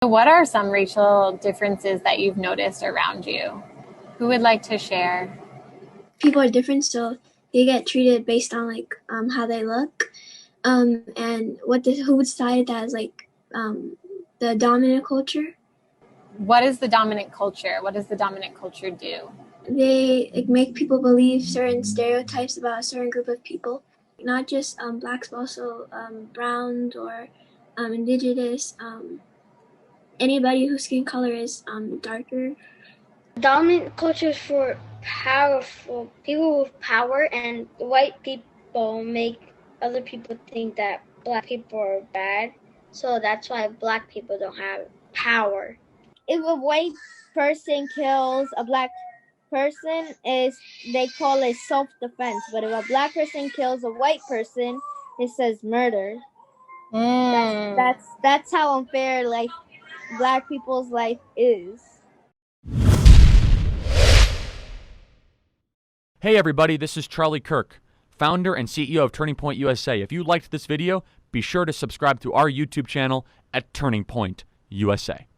What are some racial differences that you've noticed around you? Who would like to share? People are different, so they get treated based on how they look, and who decided that is the dominant culture. What is the dominant culture? What does the dominant culture do? They make people believe certain stereotypes about a certain group of people, not just blacks, but also browns or indigenous, anybody whose skin color is darker. Dominant culture is for powerful people with power, and white people make other people think that black people are bad. So that's why black people don't have power. If a white person kills a black person, is they call it self-defense. But if a black person kills a white person, it says murder. That's how unfair black people's life is. Hey everybody, this is Charlie Kirk, founder and CEO of Turning Point USA. If you liked this video, be sure to subscribe to our YouTube channel at Turning Point USA.